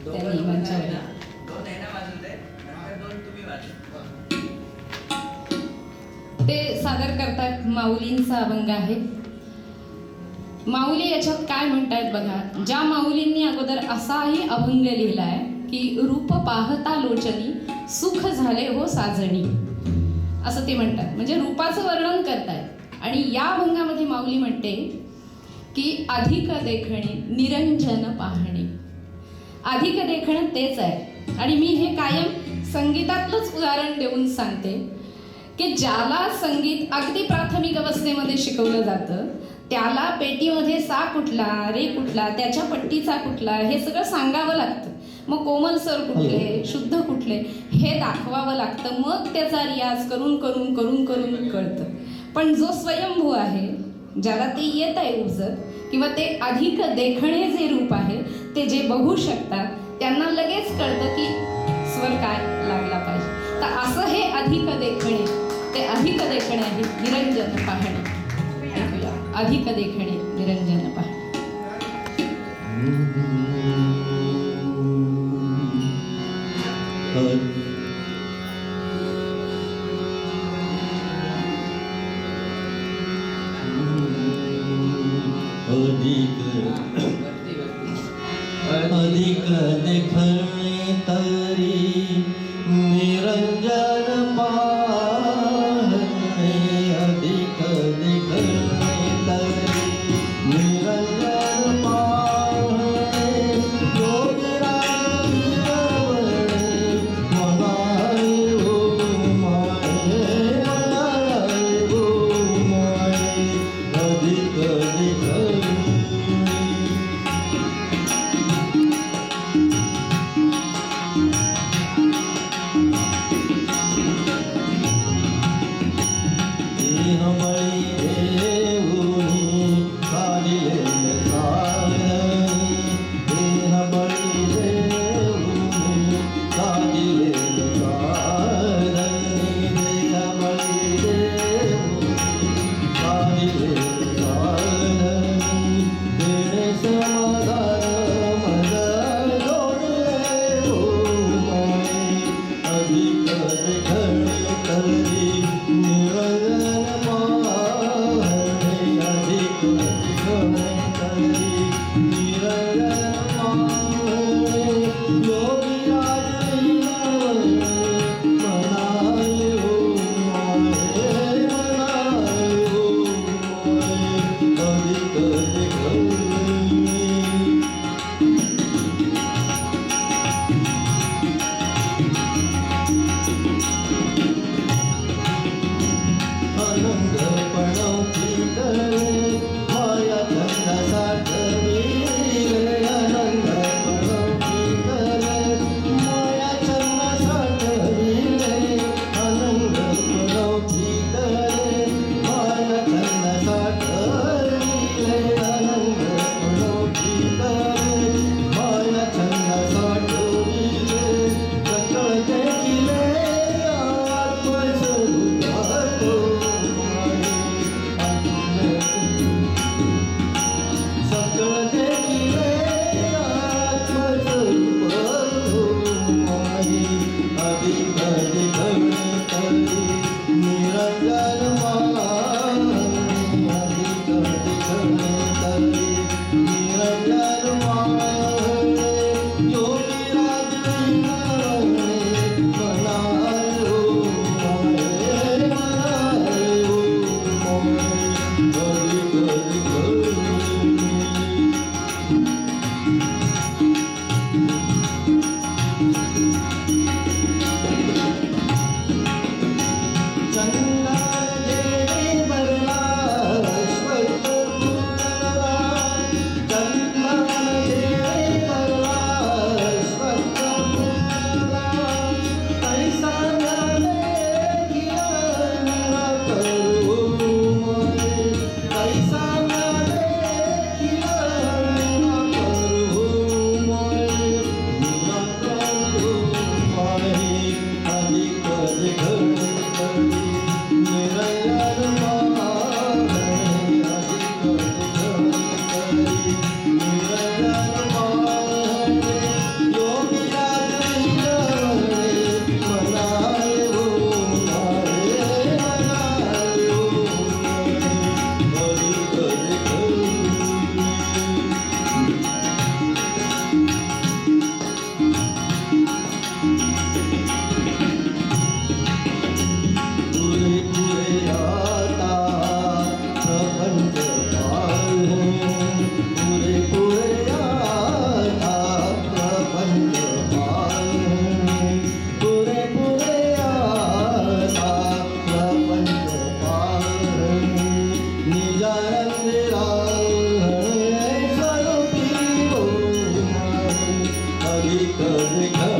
त्यांनी मंचावर. ते सादर करतात माऊलींचा अभंग आहे. माऊली याच्यात काय म्हणतायत बघा. ज्या माऊलींनी अगोदर असाही अभंग लिहिलाय की रूप पाहता लोचनी सुख झाले हो साजणी, असं ते म्हणतात. म्हणजे रूपाचं वर्णन करतायत. आणि या अभंगामध्ये माऊली म्हणते की अधिक देखणे निरंजन पाहणे. अधिक देखणं तेच आहे. आणि मी हे कायम संगीतातलंच उदाहरण देऊन सांगते की ज्याला संगीत अगदी प्राथमिक अवस्थेमध्ये शिकवलं जातं त्याला पेटीमध्ये सा कुठला, रे कुठला, त्याच्या पट्टीचा कुठला, हे सगळं सांगावं लागतं. मग कोमल सर कुठले, शुद्ध कुठले हे दाखवावं लागतं. मग त्याचा रियाज करून करून करून करून कळतं. पण जो स्वयंभू आहे, ज्याला ते येत आहे उपजत, किंवा ते अधिक देखणे जे रूप आहे ते जे बघू शकतात त्यांना लगेच कळतं की स्वर काय लागला पाहिजे. तर असं हे अधिक देखणे, ते अधिक देखणे आहे निरंजन पाहणे. ऐकूया. अधिक देखणे निरंजन पाहणे. अधिक देखणे तरी निरंजन पाहणे. अधिक देखणे तरी निरंजन पाहणे. योगीराज रवणे मनाई हो माये, मनाई हो माये. अधिक देखणे अधिक दिखत